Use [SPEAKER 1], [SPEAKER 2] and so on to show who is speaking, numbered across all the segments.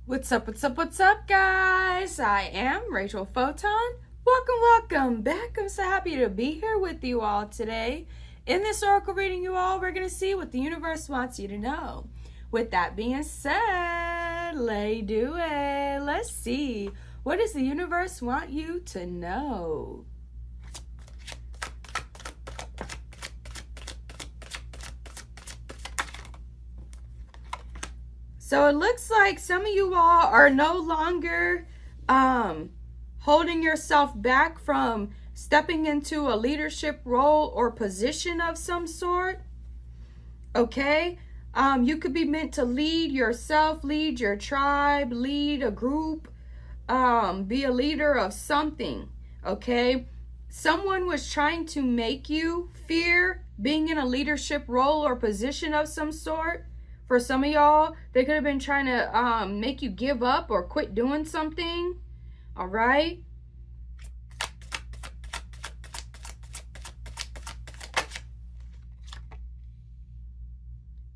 [SPEAKER 1] What's up, guys? I am Rachel Photon. Welcome back. I'm so happy to be here with you all today. In this oracle reading, you all, we're going to see what the universe wants you to know. With that being said, let's do it. Let's see. What does the universe want you to know? So it looks like some of you all are no longer holding yourself back from stepping into a leadership role or position of some sort. Okay? You could be meant to lead yourself, lead your tribe, lead a group, be a leader of something. Okay? Someone was trying to make you fear being in a leadership role or position of some sort. For some of y'all, they could have been trying to make you give up or quit doing something. All right?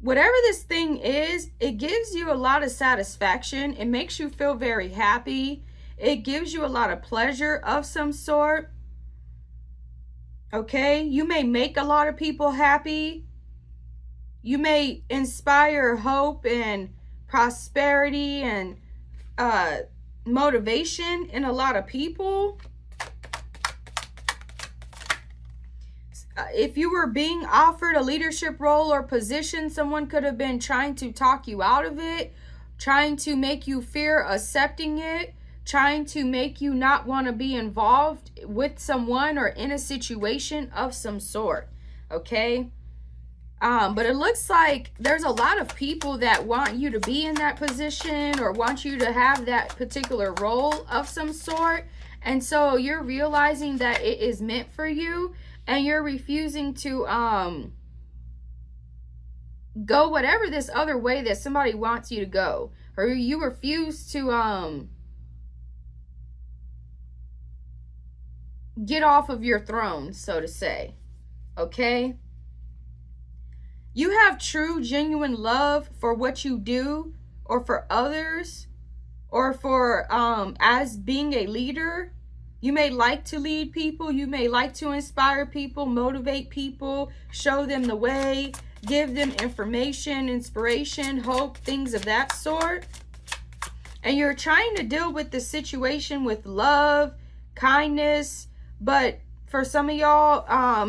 [SPEAKER 1] Whatever this thing is, it gives you a lot of satisfaction. It makes you feel very happy. It gives you a lot of pleasure of some sort. Okay? You may make a lot of people happy. You may inspire hope and prosperity and motivation in a lot of people. If you were being offered a leadership role or position, someone could have been trying to talk you out of it, trying to make you fear accepting it, trying to make you not want to be involved with someone or in a situation of some sort. Okay? But it looks like there's a lot of people that want you to be in that position or want you to have that particular role of some sort. And so you're realizing that it is meant for you and you're refusing to go whatever this other way that somebody wants you to go. Or you refuse to get off of your throne, so to say. Okay? You have true, genuine love for what you do or for others or for as being a leader. You may like to lead people. You may like to inspire people, motivate people, show them the way, give them information, inspiration, hope, things of that sort. And you're trying to deal with the situation with love, kindness, but for some of y'all,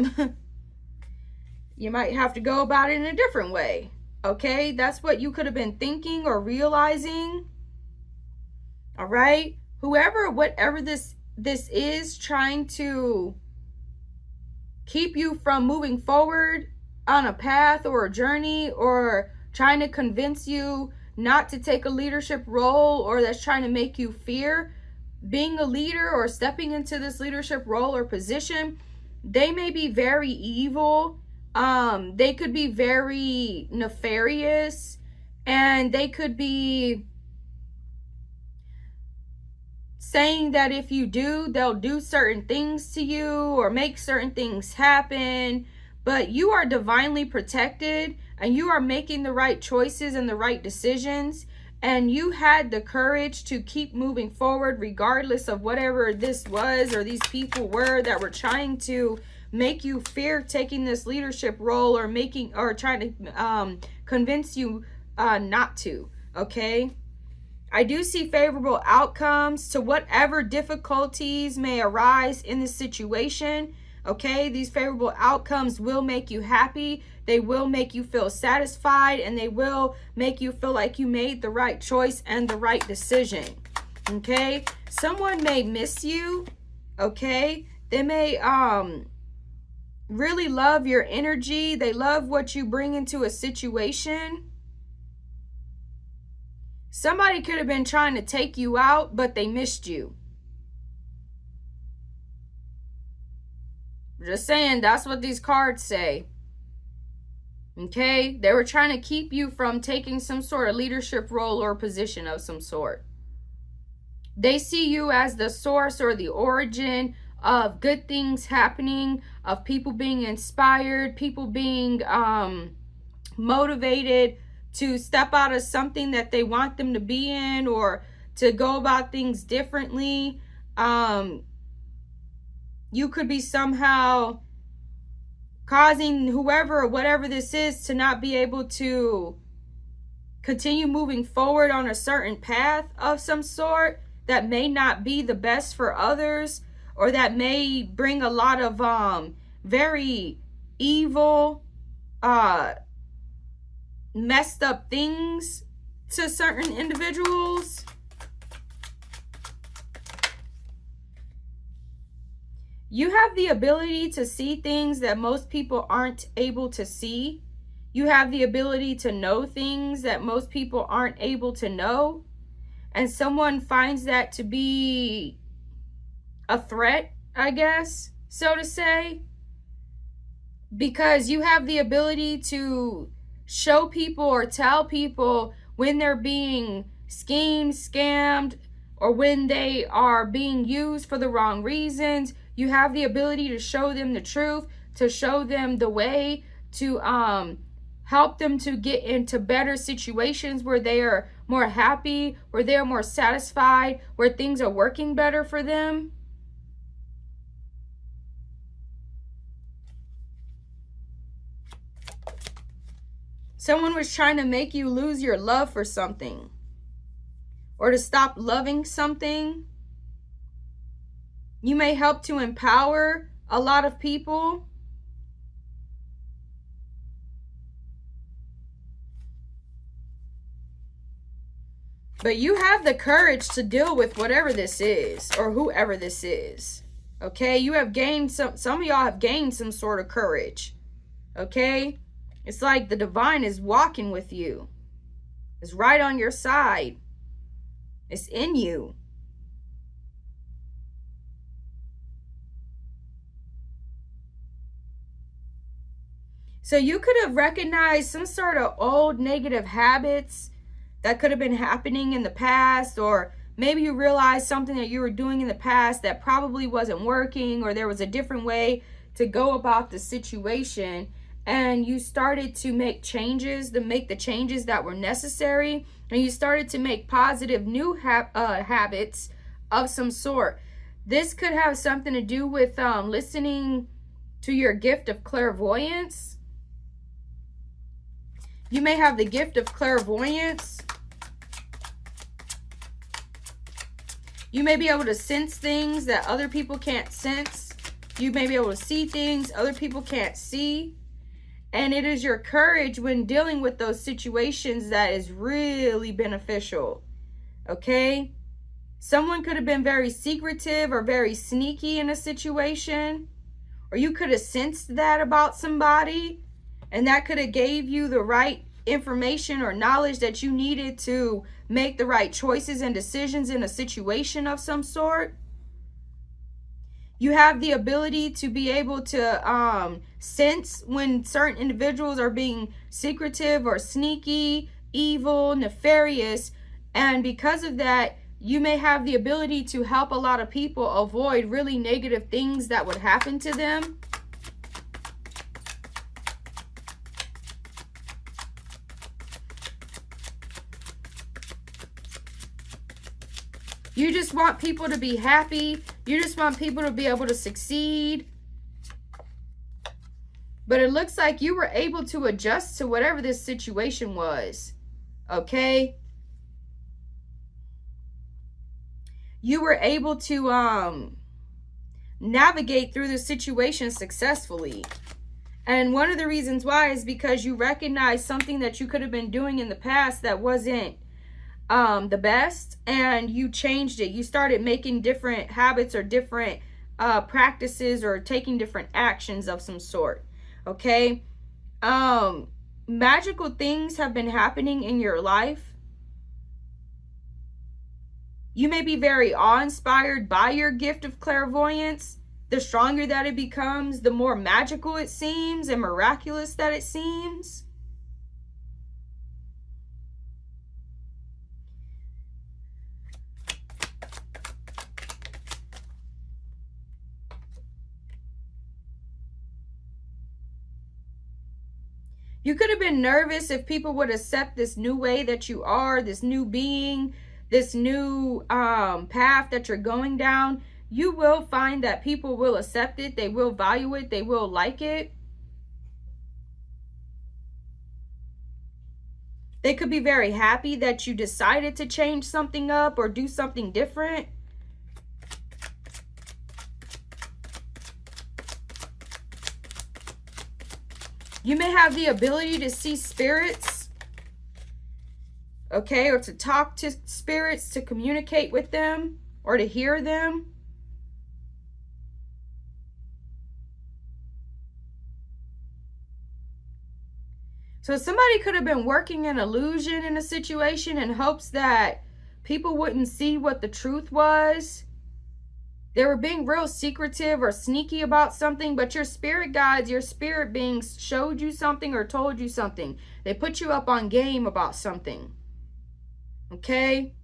[SPEAKER 1] you might have to go about it in a different way. Okay? That's what you could have been thinking or realizing. All right? Whatever this is trying to keep you from moving forward on a path or a journey, or trying to convince you not to take a leadership role, or that's trying to make you fear being a leader or stepping into this leadership role or position, they may be very evil. They could be very nefarious, and they could be saying that if you do, they'll do certain things to you or make certain things happen. But you are divinely protected and you are making the right choices and the right decisions. And you had the courage to keep moving forward regardless of whatever this was or these people were that were trying to make you fear taking this leadership role or trying to convince you not to. Okay? I do see favorable outcomes to whatever difficulties may arise in this situation. Okay? These favorable outcomes will make you happy. They will make you feel satisfied, and they will make you feel like you made the right choice and the right decision. Okay? Someone may miss you. Okay? They may really love your energy. They love what you bring into a situation. Somebody could have been trying to take you out, but they missed you. Just saying, that's what these cards say. Okay? They were trying to keep you from taking some sort of leadership role or position of some sort. They see you as the source or the origin of good things happening, of people being inspired, people being motivated to step out of something that they want them to be in, or to go about things differently. You could be somehow causing whoever or whatever this is to not be able to continue moving forward on a certain path of some sort that may not be the best for others, or that may bring a lot of very evil, messed up things to certain individuals. You have the ability to see things that most people aren't able to see. You have the ability to know things that most people aren't able to know. And someone finds that to be a threat, I guess, so to say. Because you have the ability to show people or tell people when they're being schemed, scammed, or when they are being used for the wrong reasons. You have the ability to show them the truth, to show them the way, to help them to get into better situations where they are more happy, where they're more satisfied, where things are working better for them. Someone was trying to make you lose your love for something, or to stop loving something. You may help to empower a lot of people. But you have the courage to deal with whatever this is, or whoever this is. Okay? You have gained some of y'all have gained some sort of courage. Okay? It's like the divine is walking with you. It's right on your side. It's in you. So you could have recognized some sort of old negative habits that could have been happening in the past, or maybe you realized something that you were doing in the past that probably wasn't working, or there was a different way to go about the situation, and you started to make changes, to make the changes that were necessary, and you started to make positive new habits of some sort. This could have something to do with listening to your gift of clairvoyance. You may have the gift of clairvoyance. You may be able to sense things that other people can't sense. You may be able to see things other people can't see. And it is your courage when dealing with those situations that is really beneficial. Okay? Someone could have been very secretive or very sneaky in a situation. Or you could have sensed that about somebody. And that could have gave you the right information or knowledge that you needed to make the right choices and decisions in a situation of some sort. You have the ability to be able to sense when certain individuals are being secretive or sneaky, evil, nefarious. And because of that, you may have the ability to help a lot of people avoid really negative things that would happen to them. You just want people to be happy. You just want people to be able to succeed. But it looks like you were able to adjust to whatever this situation was. Okay? You were able to navigate through the situation successfully. And one of the reasons why is because you recognized something that you could have been doing in the past that wasn't the best, and you changed it. You started making different habits or different practices, or taking different actions of some sort. Okay? Magical things have been happening in your life. You may be very awe-inspired by your gift of clairvoyance. The stronger that it becomes, the more magical it seems and miraculous that it seems. You could have been nervous if people would accept this new way that you are, this new being, this new path that you're going down. You will find that people will accept it. They will value it. They will like it. They could be very happy that you decided to change something up or do something different. You may have the ability to see spirits, okay, or to talk to spirits, to communicate with them, or to hear them. So somebody could have been working an illusion in a situation in hopes that people wouldn't see what the truth was. They were being real secretive or sneaky about something, but your spirit guides, your spirit beings showed you something or told you something. They put you up on game about something. Okay?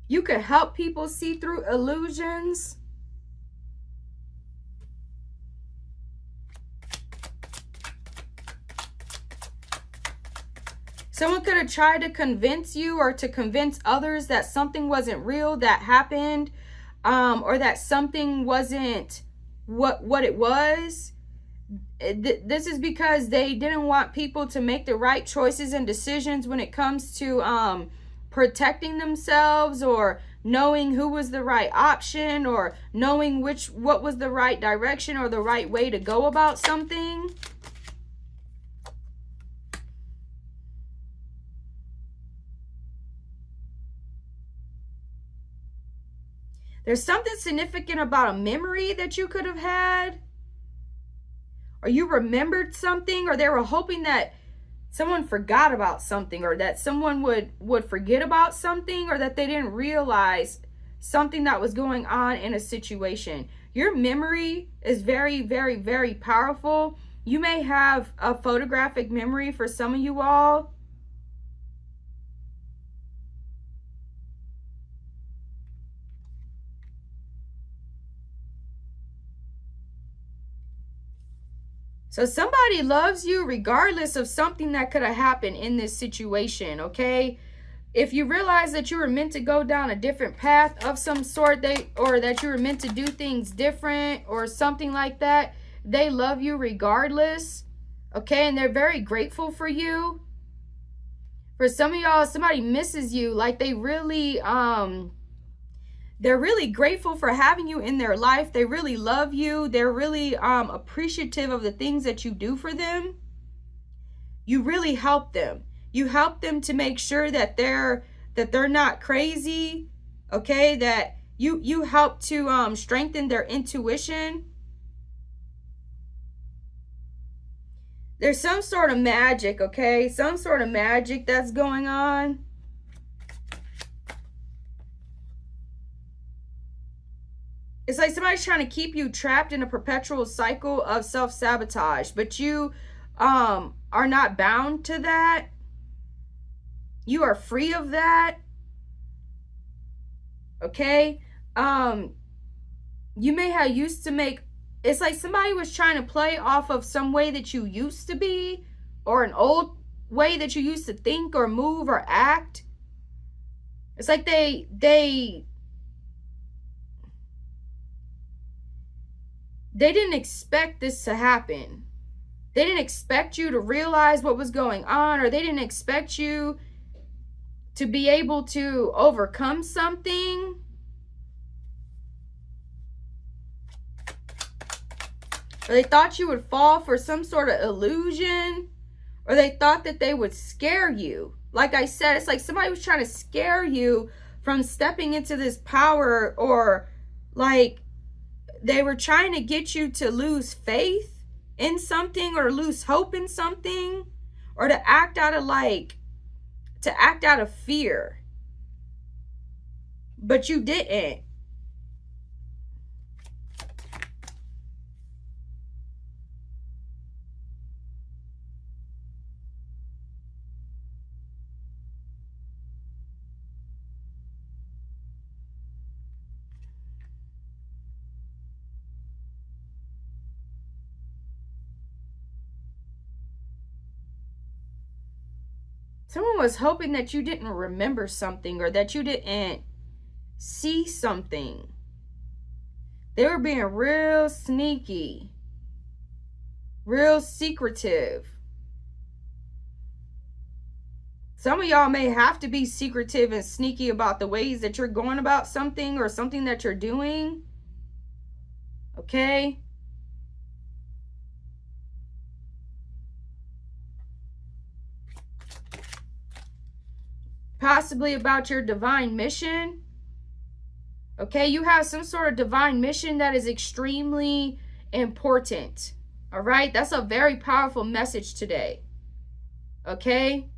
[SPEAKER 1] You could help people see through illusions. Someone could have tried to convince you or to convince others that something wasn't real that happened, or that something wasn't what it was. This is because they didn't want people to make the right choices and decisions when it comes to protecting themselves, or knowing who was the right option, or knowing what was the right direction or the right way to go about something. There's something significant about a memory that you could have had, or you remembered something, or they were hoping that someone forgot about something, or that someone would forget about something, or that they didn't realize something that was going on in a situation. Your memory is very, very, very powerful. You may have a photographic memory for some of you all. So somebody loves you regardless of something that could have happened in this situation, okay? If you realize that you were meant to go down a different path of some sort, or that you were meant to do things different or something like that, they love you regardless, okay? And they're very grateful for you. For some of y'all, somebody misses you. Like they're really grateful for having you in their life. They really love you. They're really appreciative of the things that you do for them. You really help them. You help them to make sure that they're not crazy, okay? That you help to strengthen their intuition. There's some sort of magic, okay? Some sort of magic that's going on. It's like somebody's trying to keep you trapped in a perpetual cycle of self-sabotage, but you are not bound to that. You are free of that. Okay? You may have used to make, it's like somebody was trying to play off of some way that you used to be, or an old way that you used to think or move or act. It's like they didn't expect this to happen. They didn't expect you to realize what was going on, or they didn't expect you to be able to overcome something. Or they thought you would fall for some sort of illusion, or they thought that they would scare you. Like I said, it's like somebody was trying to scare you from stepping into this power, or like they were trying to get you to lose faith in something, or lose hope in something, or to act out of fear. But you didn't. Someone was hoping that you didn't remember something or that you didn't see something. They were being real sneaky, real secretive. Some of y'all may have to be secretive and sneaky about the ways that you're going about something or something that you're doing. Okay? Possibly about your divine mission. Okay? You have some sort of divine mission that is extremely important. All right? That's a very powerful message today. Okay?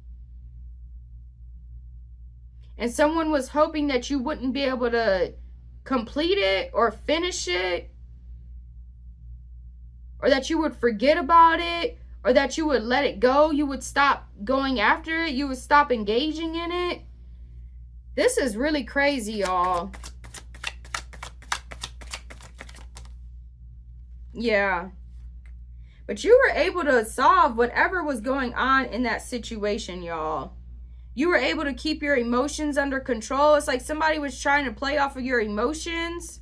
[SPEAKER 1] And someone was hoping that you wouldn't be able to complete it or finish it, or that you would forget about it, or that you would let it go. You would stop going after it. You would stop engaging in it. This is really crazy, y'all. Yeah. But you were able to solve whatever was going on in that situation, y'all. You were able to keep your emotions under control. It's like somebody was trying to play off of your emotions,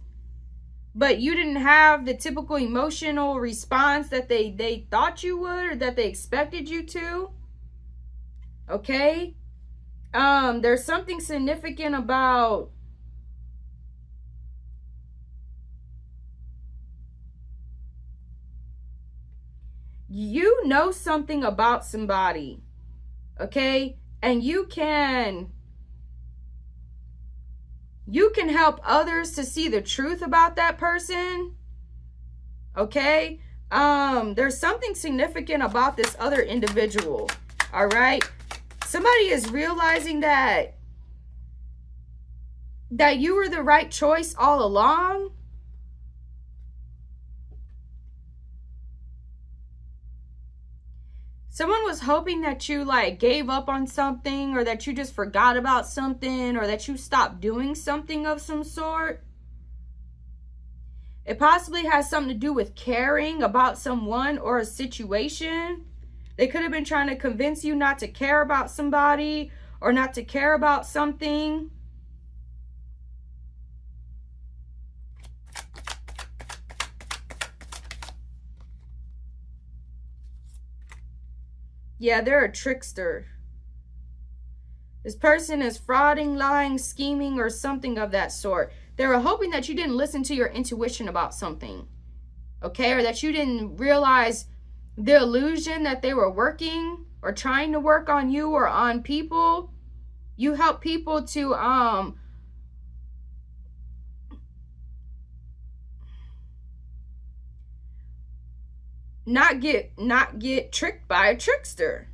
[SPEAKER 1] but you didn't have the typical emotional response that they thought you would or that they expected you to. Okay? There's something significant about you know something about somebody. Okay? And you can help others to see the truth about that person. Okay? There's something significant about this other individual. All right? Somebody is realizing that you were the right choice all along. Someone was hoping that you like gave up on something, or that you just forgot about something, or that you stopped doing something of some sort. It possibly has something to do with caring about someone or a situation. They could have been trying to convince you not to care about somebody or not to care about something. Yeah, they're a trickster. This person is frauding, lying, scheming, or something of that sort. They were hoping that you didn't listen to your intuition about something. Okay? Or that you didn't realize the illusion that they were working or trying to work on you or on people. You help people to not get tricked by a trickster.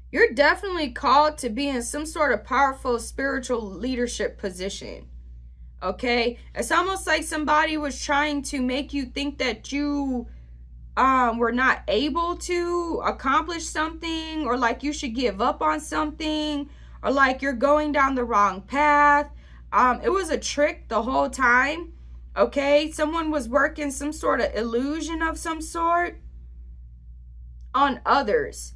[SPEAKER 1] You're definitely called to be in some sort of powerful spiritual leadership position. Okay? It's almost like somebody was trying to make you think that you were not able to accomplish something, or like you should give up on something, or like you're going down the wrong path. It was a trick the whole time. Okay? Someone was working some sort of illusion of some sort on others.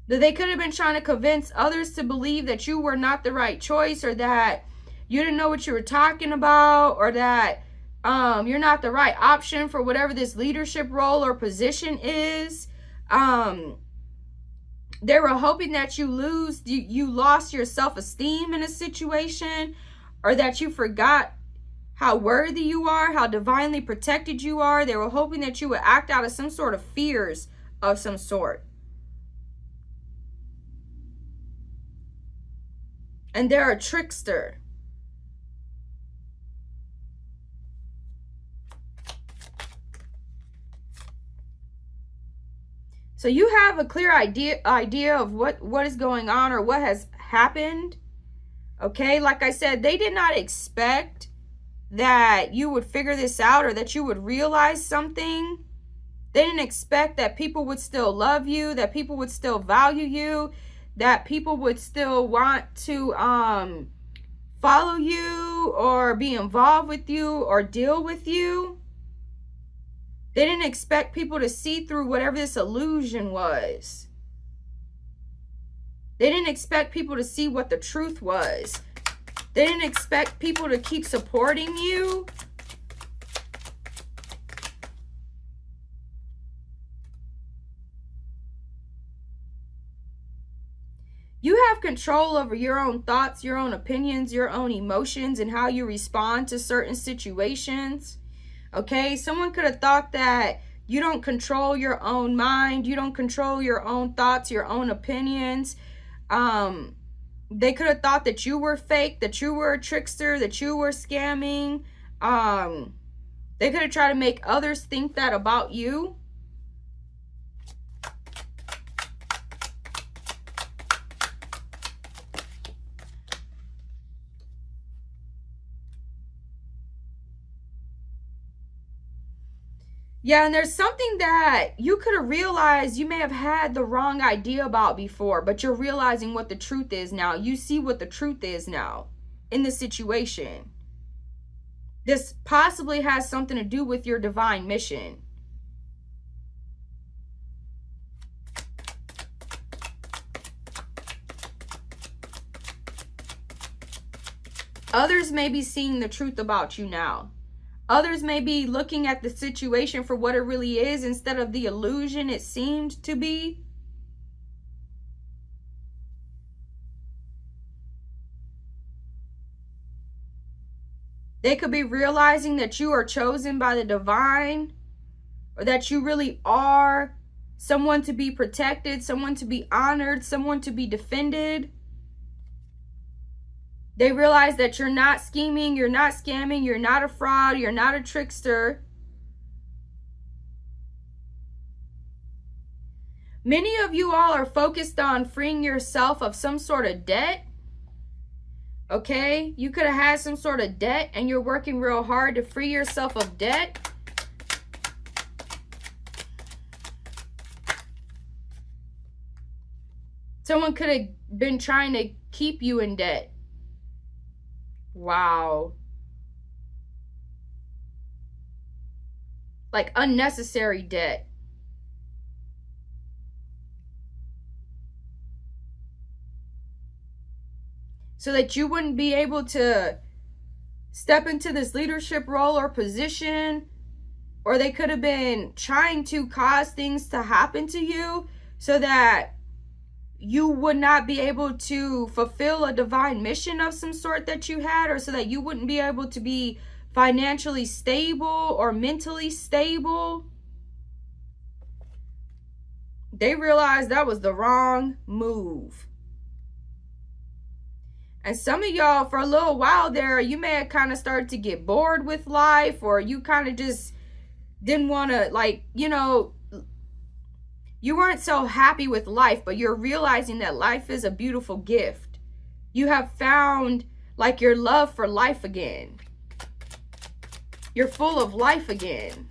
[SPEAKER 1] They could have been trying to convince others to believe that you were not the right choice, or that you didn't know what you were talking about, or that you're not the right option for whatever this leadership role or position is. They were hoping that you lost your self-esteem in a situation, or that you forgot how worthy you are, how divinely protected you are. They were hoping that you would act out of some sort of fears of some sort. And they're a trickster. So you have a clear idea of what is going on or what has happened. Okay, like I said, they did not expect that you would figure this out, or that you would realize something. They didn't expect that people would still love you, that people would still value you. that people would still want to follow you or be involved with you or deal with you. They didn't expect people to see through whatever this illusion was. They didn't expect people to see what the truth was. They didn't expect people to keep supporting you. You have control over your own thoughts, your own opinions, your own emotions, and how you respond to certain situations. Okay, someone could have thought that you don't control your own mind, you don't control your own thoughts, your own opinions. They could have thought that you were fake, that you were a trickster, that you were scamming. They could have tried to make others think that about you. Yeah, and there's something that you could have realized you may have had the wrong idea about before, but you're realizing what the truth is now. You see what the truth is now in the situation. This possibly has something to do with your divine mission. Others may be seeing the truth about you now. Others may be looking at the situation for what it really is instead of the illusion it seemed to be. They could be realizing that you are chosen by the divine, or that you really are someone to be protected, someone to be honored, someone to be defended. They realize that you're not scheming, you're not scamming, you're not a fraud, you're not a trickster. Many of you all are focused on freeing yourself of some sort of debt. Okay? You could have had some sort of debt and you're working real hard to free yourself of debt. Someone could have been trying to keep you in debt. Wow. Like unnecessary debt. So that you wouldn't be able to step into this leadership role or position. Or they could have been trying to cause things to happen to you so that you would not be able to fulfill a divine mission of some sort that you had, or so that you wouldn't be able to be financially stable or mentally stable. They realized that was the wrong move. And some of y'all, for a little while there, you may have kind of started to get bored with life, or you kind of just didn't want to, like, you know, you weren't so happy with life, but you're realizing that life is a beautiful gift. You have found like your love for life again. You're full of life again.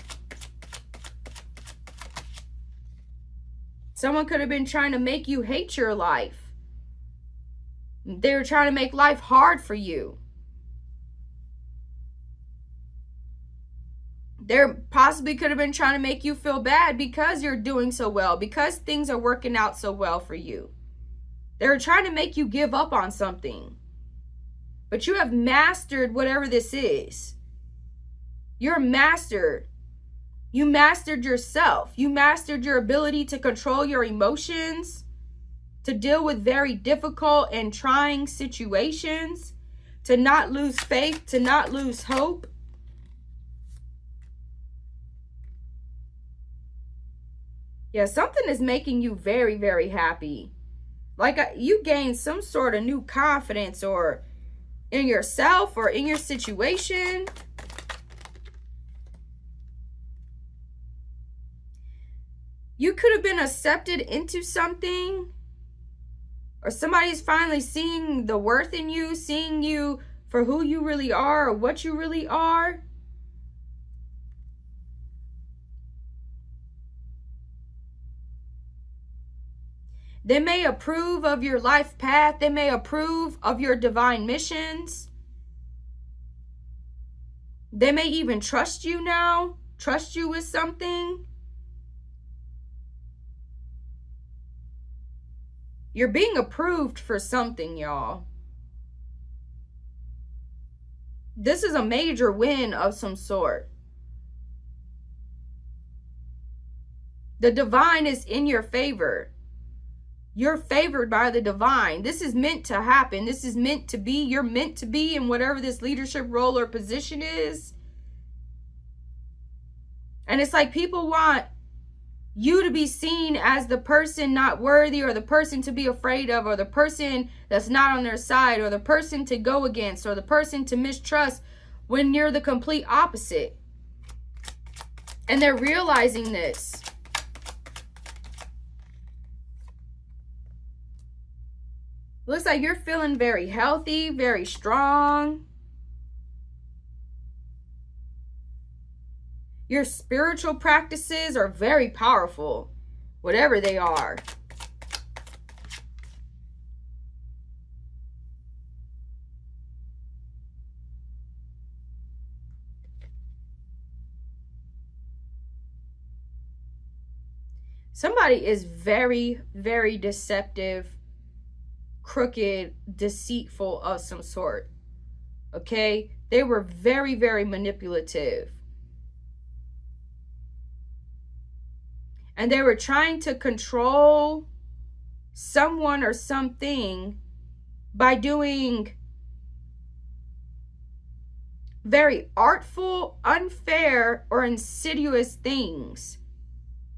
[SPEAKER 1] Someone could have been trying to make you hate your life. They were trying to make life hard for you. They possibly could have been trying to make you feel bad because you're doing so well, because things are working out so well for you. They're trying to make you give up on something. But you have mastered whatever this is. You're a master. You mastered yourself. You mastered your ability to control your emotions, to deal with very difficult and trying situations, to not lose faith, to not lose hope. Yeah, something is making you very, very happy. Like you gained some sort of new confidence, or in yourself or in your situation. You could have been accepted into something, or somebody's finally seeing the worth in you, seeing you for who you really are or what you really are. They may approve of your life path. They may approve of your divine missions. They may even trust you now, trust you with something. You're being approved for something, y'all. This is a major win of some sort. The divine is in your favor. You're favored by the divine. This is meant to happen. This is meant to be. You're meant to be in whatever this leadership role or position is. And it's like people want you to be seen as the person not worthy, or the person to be afraid of, or the person that's not on their side, or the person to go against, or the person to mistrust, when you're the complete opposite. And they're realizing this. Looks like you're feeling very healthy, very strong. Your spiritual practices are very powerful, whatever they are. Somebody is very, very deceptive, crooked, deceitful of some sort. Okay? They were very, very manipulative. And they were trying to control someone or something by doing very artful, unfair, or insidious things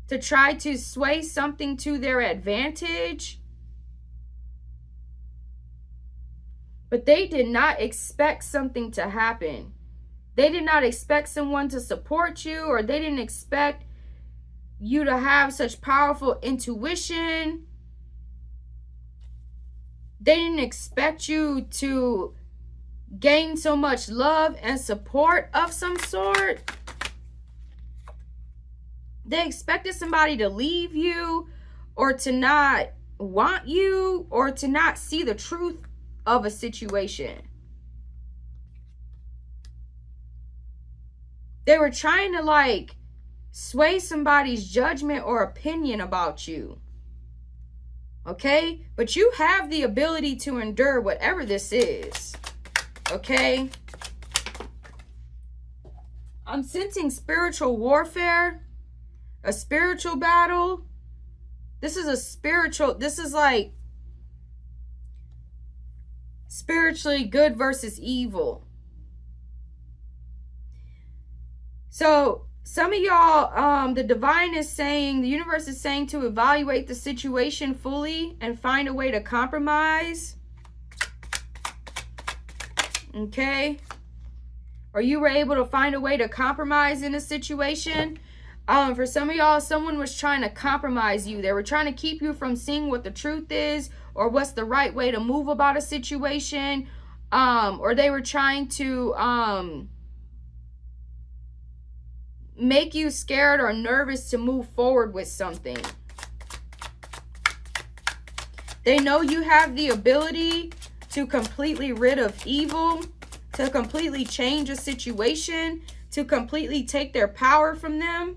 [SPEAKER 1] to try to sway something to their advantage. But they did not expect something to happen. They did not expect someone to support you, or they didn't expect you to have such powerful intuition. They didn't expect you to gain so much love and support of some sort. They expected somebody to leave you, or to not want you, or to not see the truth of a situation. They were trying to like sway somebody's judgment or opinion about you. Okay? But you have the ability to endure whatever this is. Okay? I'm sensing spiritual warfare, a spiritual battle. This is like spiritually good versus evil. So some of y'all, the divine is saying, the universe is saying to evaluate the situation fully and find a way to compromise. Okay? Or you were able to find a way to compromise in a situation. For some of y'all, someone was trying to compromise you. They were trying to keep you from seeing what the truth is, or what's the right way to move about a situation. Or they were trying to make you scared or nervous to move forward with something. They know you have the ability to completely rid of evil, to completely change a situation, to completely take their power from them.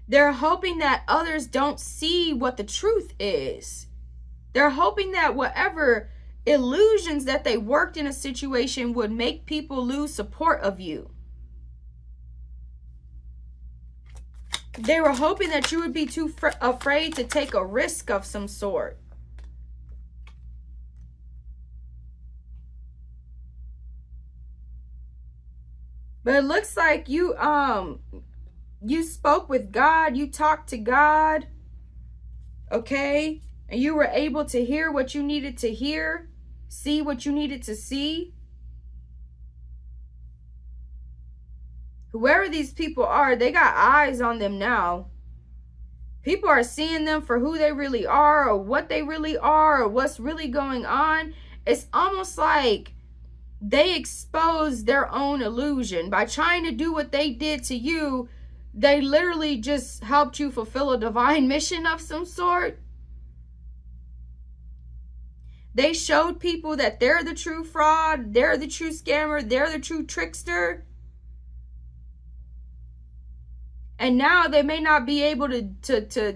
[SPEAKER 1] They're hoping that others don't see what the truth is. They're hoping that whatever illusions that they worked in a situation would make people lose support of you. They were hoping that you would be too afraid to take a risk of some sort. But it looks like you spoke with God, you talked to God, okay? And you were able to hear what you needed to hear, see what you needed to see. Whoever these people are, they got eyes on them now. People are seeing them for who they really are, or what they really are, or what's really going on. It's almost like they exposed their own illusion. By trying to do what they did to you, they literally just helped you fulfill a divine mission of some sort. They showed people that they're the true fraud, they're the true scammer, they're the true trickster. And now they may not be able to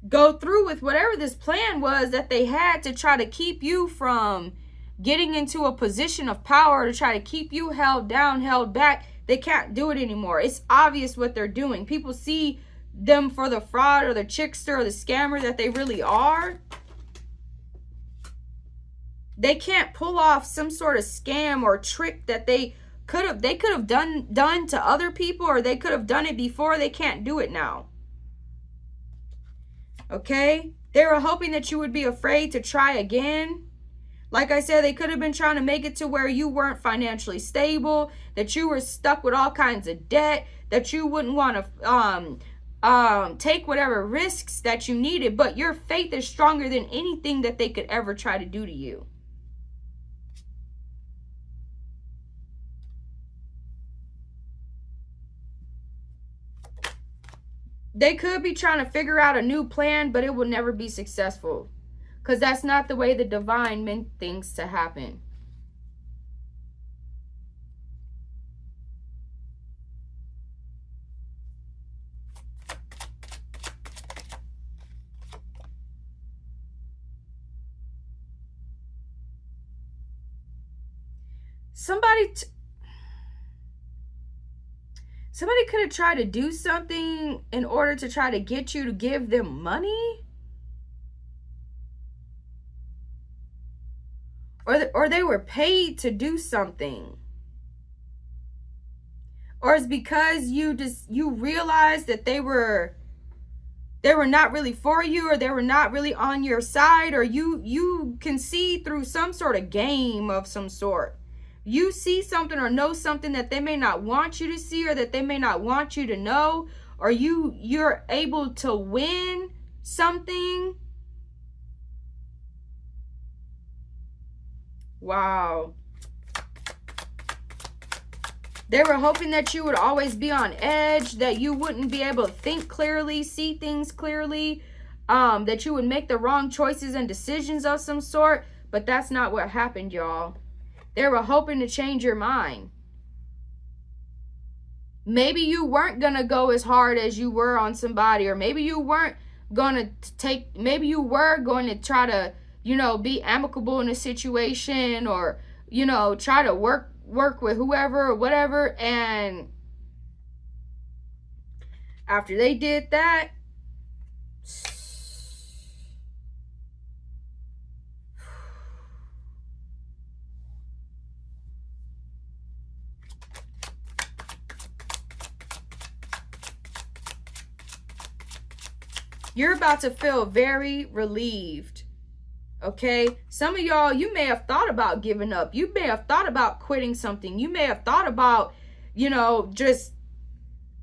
[SPEAKER 1] go through with whatever this plan was that they had to try to keep you from getting into a position of power, to try to keep you held down, held back. They can't do it anymore. It's obvious what they're doing. People see them for the fraud or the trickster or the scammer that they really are. They can't pull off some sort of scam or trick that they could have done to other people, or they could have done it before. They can't do it now. Okay? They were hoping that you would be afraid to try again. Like I said, they could have been trying to make it to where you weren't financially stable, that you were stuck with all kinds of debt, that you wouldn't want to take whatever risks that you needed, but your faith is stronger than anything that they could ever try to do to you. They could be trying to figure out a new plan, but it will never be successful. Because that's not the way the divine meant things to happen. Somebody could have tried to do something in order to try to get you to give them money. Or they were paid to do something. Or it's because you realized that they were not really for you, or they were not really on your side, or you can see through some sort of game of some sort. You see something or know something that they may not want you to see, or that they may not want you to know, or you're able to win something. Wow. They were hoping that you would always be on edge, that you wouldn't be able to think clearly, see things clearly, that you would make the wrong choices and decisions of some sort. But that's not what happened, y'all. They were hoping to change your mind. Maybe you weren't going to go as hard as you were on somebody, or maybe you weren't going to maybe you were going to try to, be amicable in a situation, or, try to work with whoever or whatever. And after they did that, you're about to feel very relieved. Okay? Some of y'all, you may have thought about giving up. You may have thought about quitting something. You may have thought about, just,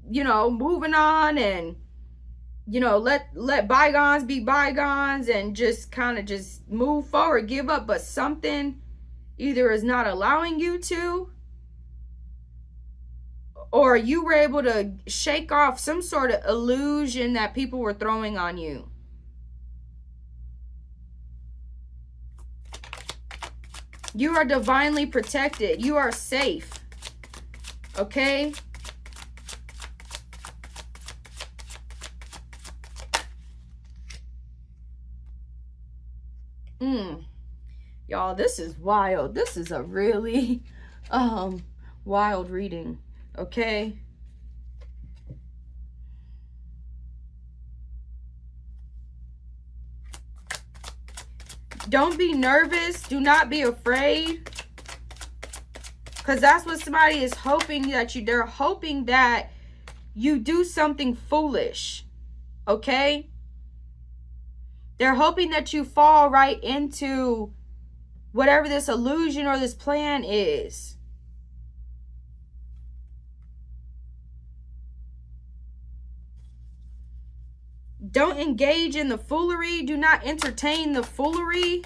[SPEAKER 1] moving on and, let bygones be bygones and just kind of just move forward, give up. But something either is not allowing you to, or you were able to shake off some sort of illusion that people were throwing on you. You are divinely protected. You are safe. Okay? Y'all, this is wild. This is a really wild reading. Okay? Don't be nervous. Do not be afraid. Because that's what somebody is hoping that they're hoping that you do something foolish. Okay? They're hoping that you fall right into whatever this illusion or this plan is. Don't engage in the foolery. Do not entertain the foolery.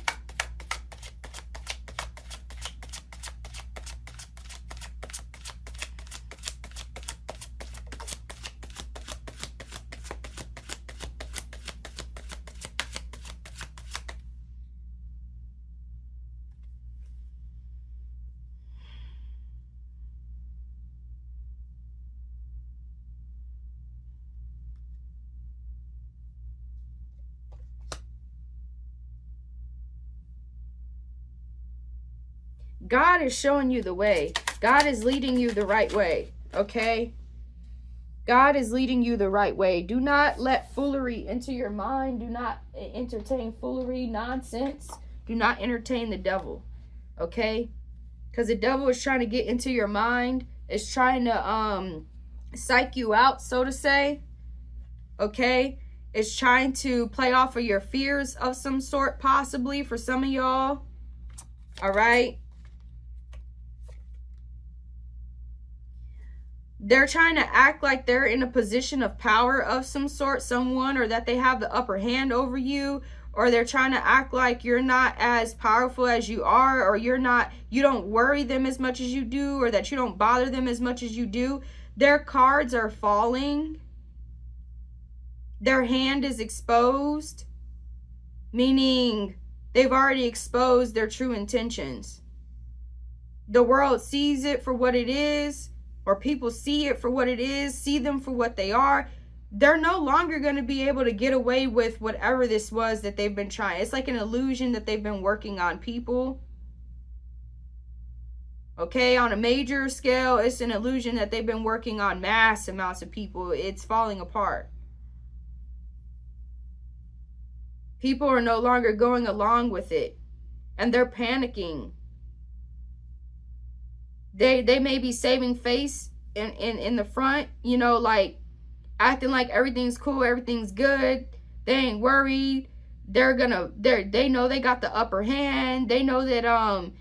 [SPEAKER 1] God is showing you the way. God is leading you the right way, okay? God is leading you the right way. Do not let foolery into your mind. Do not entertain foolery, nonsense. Do not entertain the devil, okay? Because the devil is trying to get into your mind. Is trying to psych you out, so to say, okay? It's trying to play off of your fears of some sort, possibly, for some of y'all, all right? They're trying to act like they're in a position of power of some sort, someone, or that they have the upper hand over you, or they're trying to act like you're not as powerful as you are, or you don't worry them as much as you do, or that you don't bother them as much as you do. Their cards are falling. Their hand is exposed, meaning they've already exposed their true intentions. The world sees it for what it is, or people see it for what it is, see them for what they are. They're no longer going to be able to get away with whatever this was that they've been trying. It's like an illusion that they've been working on people. Okay, on a major scale, it's an illusion that they've been working on mass amounts of people. It's falling apart. People are no longer going along with it, and they're panicking. They may be saving face in the front, you know, like acting like everything's cool, everything's good. They ain't worried. They know they got the upper hand. They know that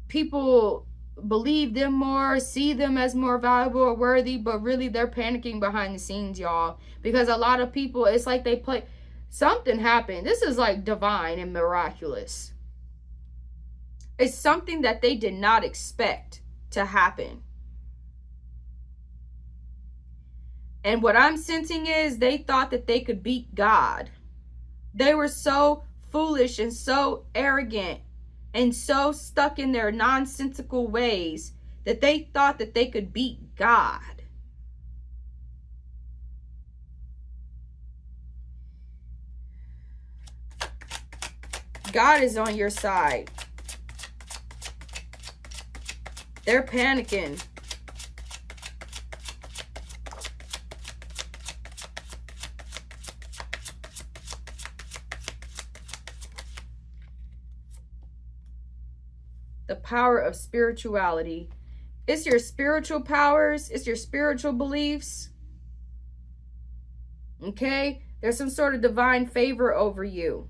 [SPEAKER 1] people believe them more, see them as more valuable or worthy, but really they're panicking behind the scenes, y'all. Because a lot of people, it's like they play, something happened. This is like divine and miraculous. It's something that they did not expect to happen. And what I'm sensing is they thought that they could beat God. They were so foolish and so arrogant and so stuck in their nonsensical ways that they thought that they could beat God. God is on your side. They're panicking. The power of spirituality. It's your spiritual powers. It's your spiritual beliefs. Okay? There's some sort of divine favor over you.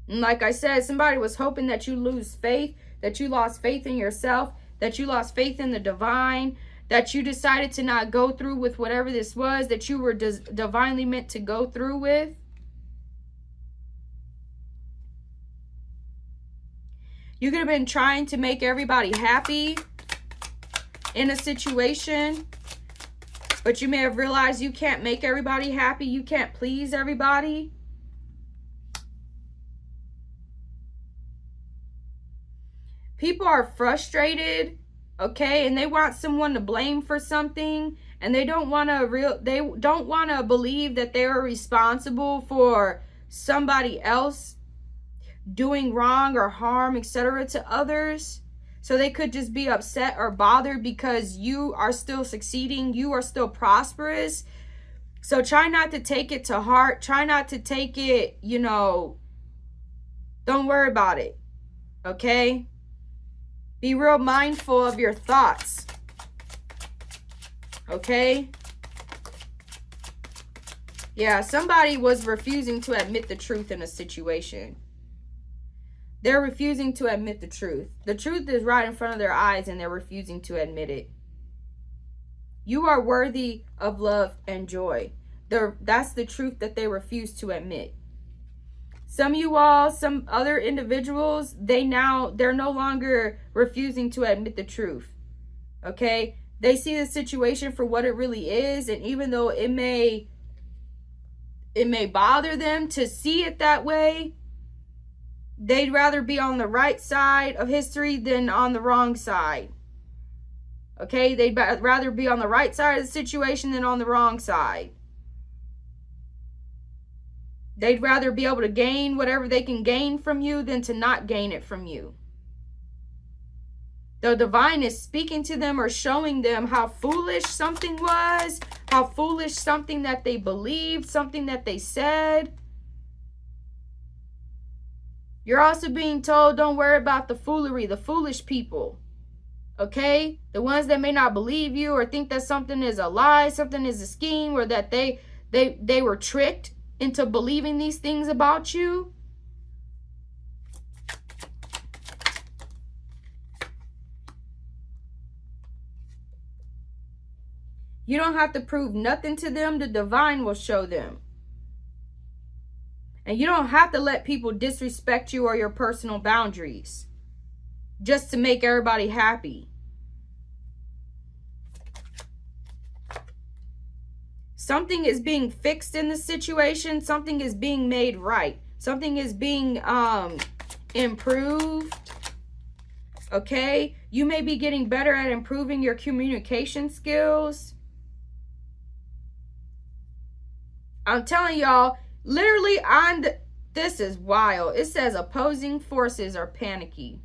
[SPEAKER 1] And like I said, somebody was hoping that you lose faith, that you lost faith in yourself, that you lost faith in the divine, that you decided to not go through with whatever this was that you were divinely meant to go through with. You could have been trying to make everybody happy in a situation, but you may have realized you can't make everybody happy. You can't please everybody. People are frustrated, okay, and they want someone to blame for something, and they don't want to believe that they are responsible for somebody else doing wrong or harm, etc. to others. So they could just be upset or bothered because you are still succeeding, you are still prosperous. So try not to take it to heart. Try not to take it, don't worry about it, okay? Be real mindful of your thoughts, okay? Yeah, somebody was refusing to admit the truth in a situation. They're refusing to admit the truth. The truth is right in front of their eyes, and they're refusing to admit it. You are worthy of love and joy. That's the truth that they refuse to admit. Some of you all, some other individuals, they're no longer refusing to admit the truth. Okay? They see the situation for what it really is, and even though it may bother them to see it that way, they'd rather be on the right side of history than on the wrong side. Okay? They'd rather be on the right side of the situation than on the wrong side. They'd rather be able to gain whatever they can gain from you than to not gain it from you. The divine is speaking to them or showing them how foolish something was, how foolish something that they believed, something that they said. You're also being told, don't worry about the foolery, the foolish people. Okay? The ones that may not believe you or think that something is a lie, something is a scheme, or that they were tricked into believing these things about you. You don't have to prove nothing to them. The divine will show them. And you don't have to let people disrespect you or your personal boundaries just to make everybody happy. Something is being fixed in the situation. Something is being made right. Something is being improved. Okay? You may be getting better at improving your communication skills. I'm telling y'all, literally this is wild. It says opposing forces are panicky.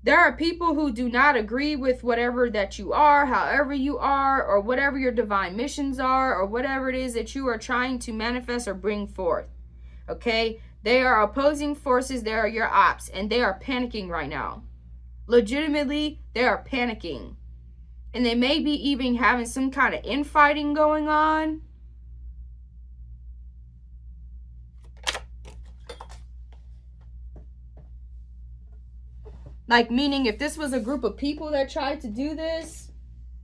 [SPEAKER 1] There are people who do not agree with whatever that you are, however you are, or whatever your divine missions are, or whatever it is that you are trying to manifest or bring forth. Okay? They are opposing forces. They are your ops, and they are panicking right now. Legitimately, they are panicking. And they may be even having some kind of infighting going on. Like, meaning if this was a group of people that tried to do this,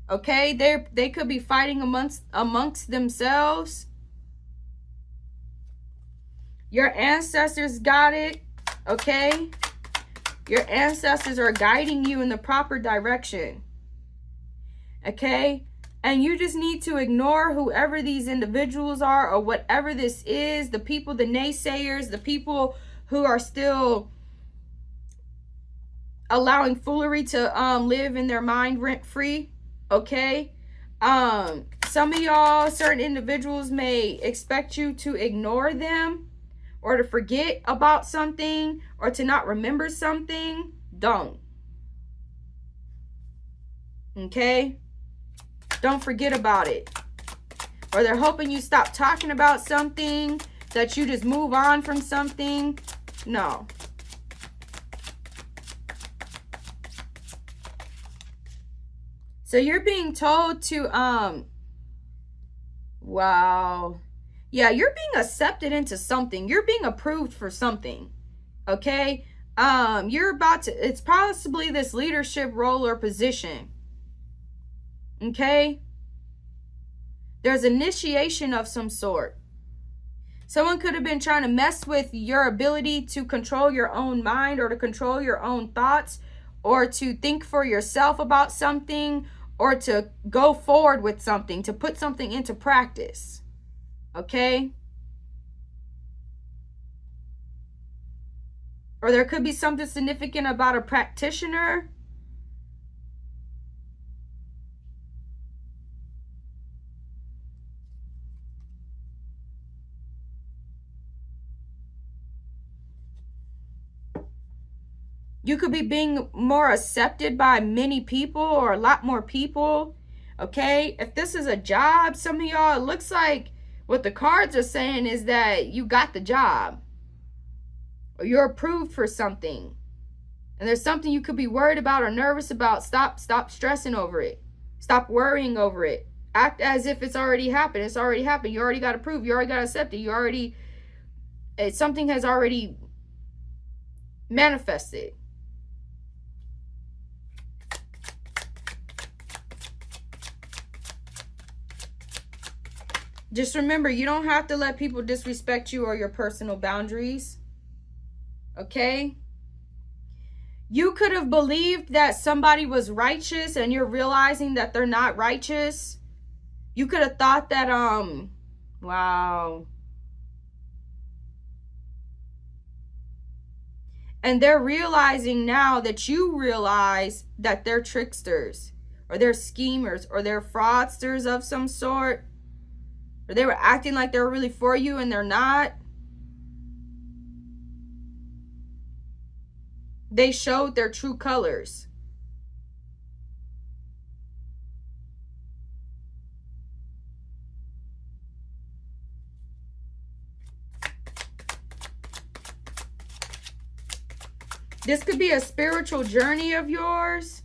[SPEAKER 1] okay, they could be fighting amongst themselves. Your ancestors got it, okay? Your ancestors are guiding you in the proper direction. Okay? And you just need to ignore whoever these individuals are or whatever this is. The people, the naysayers, the people who are still allowing foolery to live in their mind rent-free. Okay? Some of y'all, certain individuals may expect you to ignore them or to forget about something or to not remember something. Don't. Okay? Don't forget about it. Or they're hoping you stop talking about something, that you just move on from something. No. So you're being told to, wow. Yeah, you're being accepted into something. You're being approved for something. Okay? You're about to, it's possibly this leadership role or position. Okay? There's initiation of some sort. Someone could have been trying to mess with your ability to control your own mind or to control your own thoughts or to think for yourself about something or to go forward with something, to put something into practice. Okay? Or there could be something significant about a practitioner. You could be being more accepted by many people or a lot more people. Okay? If this is a job, some of y'all, it looks like what the cards are saying is that you got the job. Or you're approved for something. And there's something you could be worried about or nervous about. Stop stressing over it. Stop worrying over it. Act as if it's already happened. It's already happened. You already got approved. You already got accepted. You already, something has already manifested. Just remember, you don't have to let people disrespect you or your personal boundaries. Okay? You could have believed that somebody was righteous and you're realizing that they're not righteous. You could have thought that, wow. And they're realizing now that you realize that they're tricksters or they're schemers or they're fraudsters of some sort. or they were acting like they were really for you and they're not. They showed their true colors. This could be a spiritual journey of yours.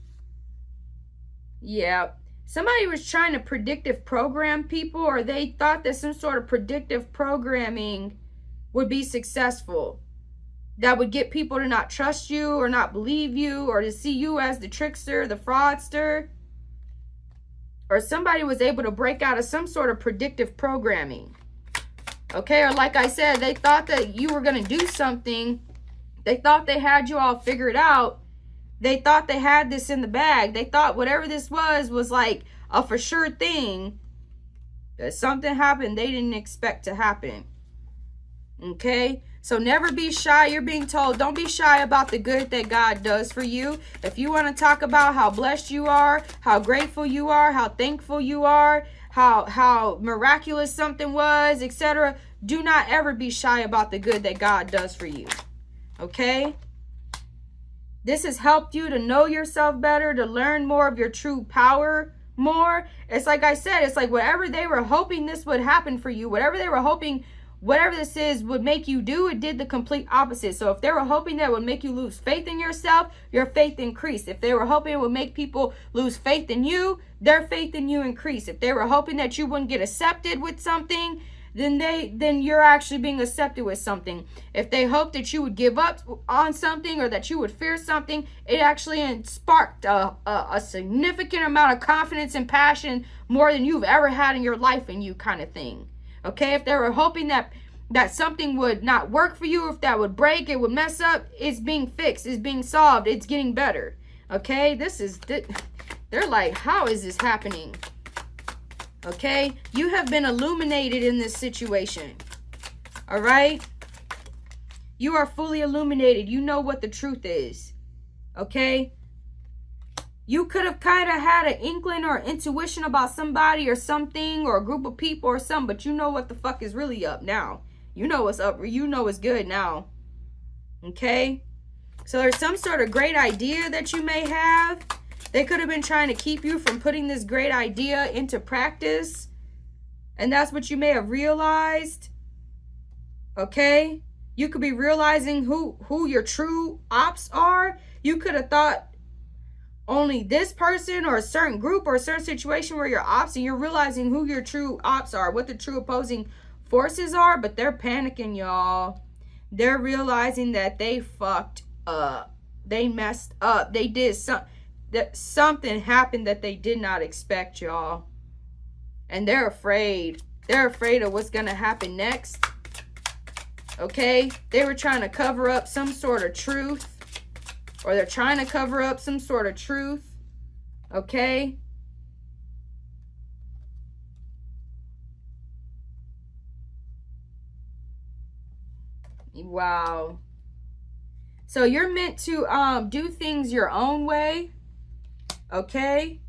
[SPEAKER 1] Yeah. Somebody was trying to predictive program people, or they thought that some sort of predictive programming would be successful. That would get people to not trust you or not believe you or to see you as the trickster, the fraudster. Or somebody was able to break out of some sort of predictive programming. Okay, or like I said, they thought that you were going to do something. They thought they had you all figured out. They thought they had this in the bag. They thought whatever this was like a for sure thing. That something happened they didn't expect to happen. Okay? So never be shy. You're being told, don't be shy about the good that God does for you. If you want to talk about how blessed you are, how grateful you are, how thankful you are, how miraculous something was, etc., do not ever be shy about the good that God does for you. Okay? This has helped you to know yourself better, to learn more of your true power more. It's like I said, it's like whatever they were hoping this would happen for you, whatever they were hoping, whatever this is would make you do, it did the complete opposite. So if they were hoping that would make you lose faith in yourself, your faith increased. If they were hoping it would make people lose faith in you, their faith in you increased. If they were hoping that you wouldn't get accepted with something, then you're actually being accepted with something. If they hoped that you would give up on something or that you would fear something, it actually sparked a significant amount of confidence and passion, more than you've ever had in your life in you, kind of thing. Okay, if they were hoping that something would not work for you, if that would break, it would mess up, it's being fixed, it's being solved, it's getting better. Okay, they're like, how is this happening? Okay, you have been illuminated in this situation. All right, you are fully illuminated. You know what the truth is. Okay, you could have kind of had an inkling or intuition about somebody or something or a group of people or something, but you know what the fuck is really up now. You know what's up. You know what's good now. Okay, so there's some sort of great idea that you may have. They could have been trying to keep you from putting this great idea into practice. And that's what you may have realized. Okay? You could be realizing who your true ops are. You could have thought only this person or a certain group or a certain situation where you're ops, and you're realizing who your true ops are, what the true opposing forces are, but they're panicking, y'all. They're realizing that they fucked up. They messed up. They did something. That something happened that they did not expect, y'all. And they're afraid. They're afraid of what's going to happen next. Okay? They were trying to cover up some sort of truth. Or they're trying to cover up some sort of truth. Okay? Wow. So you're meant to do things your own way. Okay?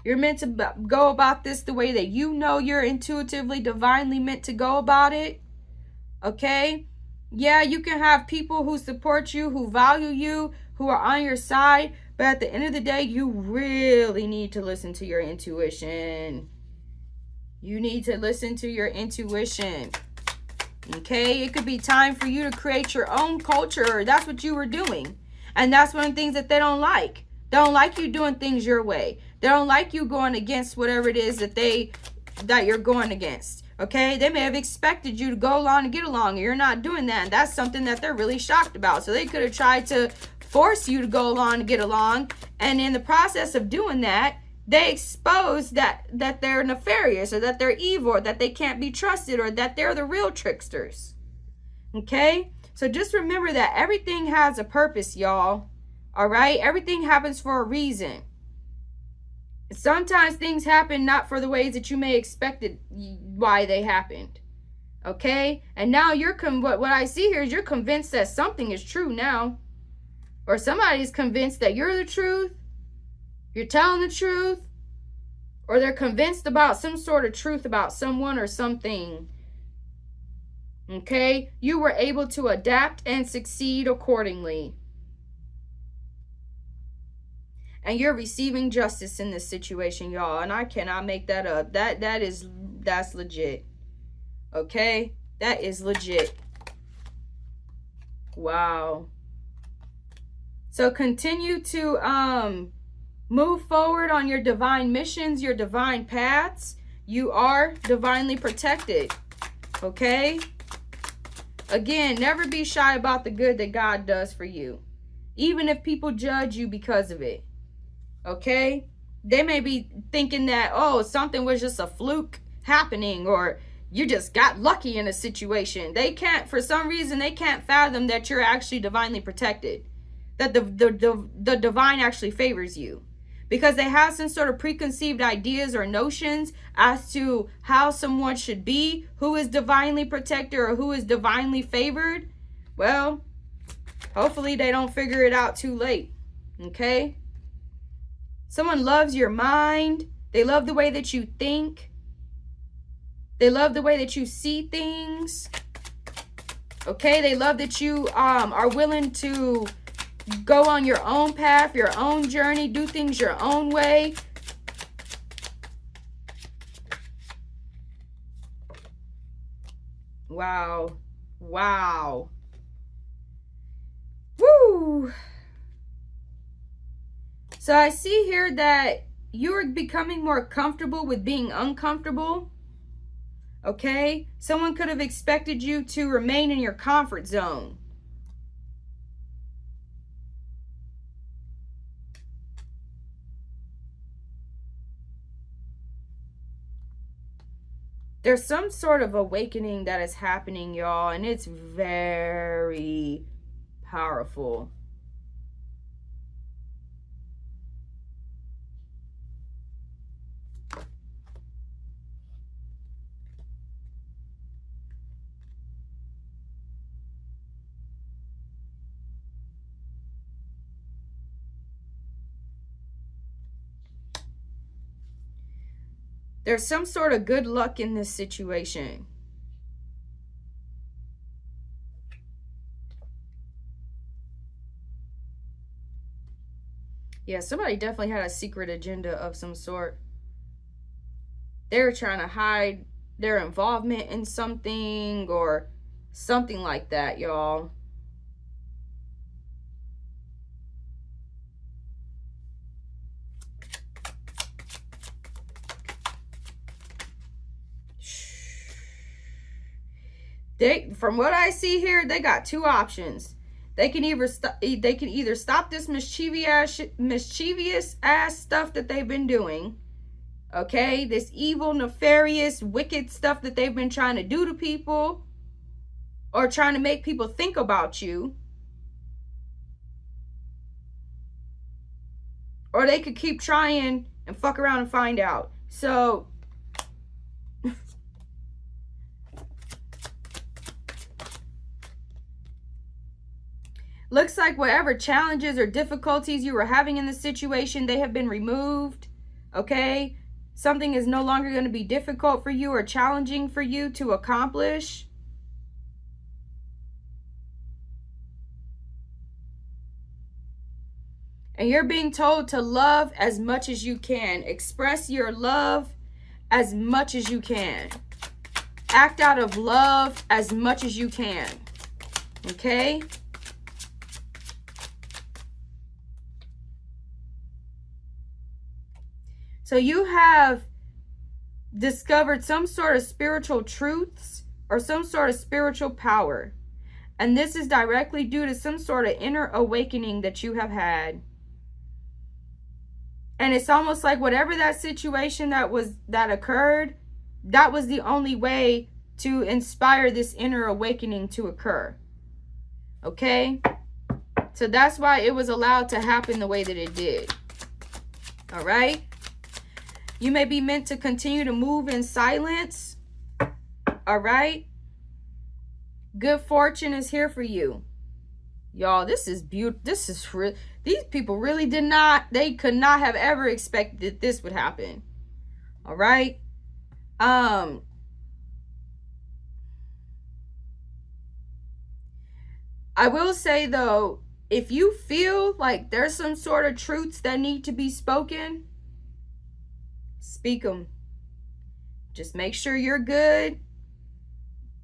[SPEAKER 1] You're meant to go about this the way that you know you're intuitively, divinely meant to go about it. Okay? Yeah, you can have people who support you, who value you, who are on your side. But at the end of the day, you really need to listen to your intuition. You need to listen to your intuition. Okay? It could be time for you to create your own culture. That's what you were doing. And that's one of the things that they don't like. They don't like you doing things your way. They don't like you going against whatever it is that you're going against. Okay? They may have expected you to go along and get along, and you're not doing that. And that's something that they're really shocked about. So they could have tried to force you to go along and get along. And in the process of doing that, they expose that they're nefarious, or that they're evil, or that they can't be trusted, or that they're the real tricksters. Okay? So just remember that everything has a purpose, y'all. All right? Everything happens for a reason. Sometimes things happen not for the ways that you may expect it, why they happened. Okay? And now what I see here is you're convinced that something is true now. Or somebody's convinced that you're the truth. You're telling the truth. or they're convinced about some sort of truth about someone or something. Okay? You were able to adapt and succeed accordingly. And you're receiving justice in this situation, y'all. And I cannot make that up. That's legit. Okay? That is legit. Wow. So continue to move forward on your divine missions, your divine paths. You are divinely protected. Okay? Again, never be shy about the good that God does for you. Even if people judge you because of it. Okay? They may be thinking that, oh, something was just a fluke happening, or you just got lucky in a situation. They can't, for some reason, they can't fathom that you're actually divinely protected. That the divine actually favors you. Because they have some sort of preconceived ideas or notions as to how someone should be, who is divinely protected or who is divinely favored. Well, hopefully they don't figure it out too late. Okay? Someone loves your mind. They love the way that you think. They love the way that you see things. Okay? They love that you are willing to go on your own path, your own journey, do things your own way. Wow. Wow. Woo. So I see here that you're becoming more comfortable with being uncomfortable. Okay? Someone could have expected you to remain in your comfort zone. There's some sort of awakening that is happening, y'all, and it's very powerful. There's some sort of good luck in this situation. Yeah, somebody definitely had a secret agenda of some sort. They're trying to hide their involvement in something or something like that, y'all. From what I see here, they got two options. They can either stop this mischievous ass stuff that they've been doing. Okay, this evil, nefarious, wicked stuff that they've been trying to do to people, or trying to make people think about you. Or they could keep trying and fuck around and find out. So looks like whatever challenges or difficulties you were having in the situation, they have been removed. Okay? Something is no longer going to be difficult for you or challenging for you to accomplish. And you're being told to love as much as you can. Express your love as much as you can. Act out of love as much as you can. Okay? So you have discovered some sort of spiritual truths or some sort of spiritual power. And this is directly due to some sort of inner awakening that you have had. And it's almost like whatever that situation that occurred, that was the only way to inspire this inner awakening to occur. Okay? So that's why it was allowed to happen the way that it did. All right? You may be meant to continue to move in silence. All right? Good fortune is here for you. Y'all, this is beautiful. This is these people really they could not have ever expected that this would happen. All right. I will say though, if you feel like there's some sort of truths that need to be spoken, speak them. Just make sure you're good.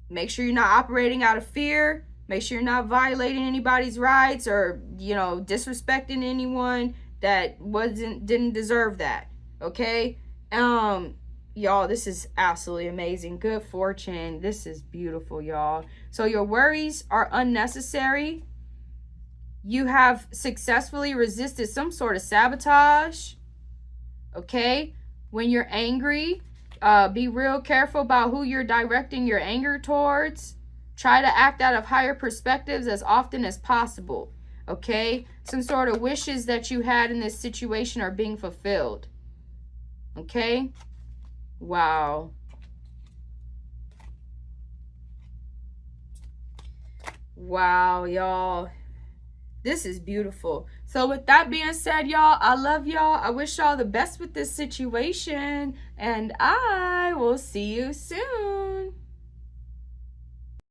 [SPEAKER 1] Make sure you're not operating out of fear. Make sure you're not violating anybody's rights or, disrespecting anyone that didn't deserve that. Okay? Y'all, this is absolutely amazing. Good fortune. This is beautiful, y'all. So your worries are unnecessary. You have successfully resisted some sort of sabotage. Okay? When you're angry, be real careful about who you're directing your anger towards. Try to act out of higher perspectives as often as possible. Okay? Some sort of wishes that you had in this situation are being fulfilled. Okay? Wow. Wow, y'all. This is beautiful. So with that being said, y'all, I love y'all. I wish y'all the best with this situation. And I will see you soon.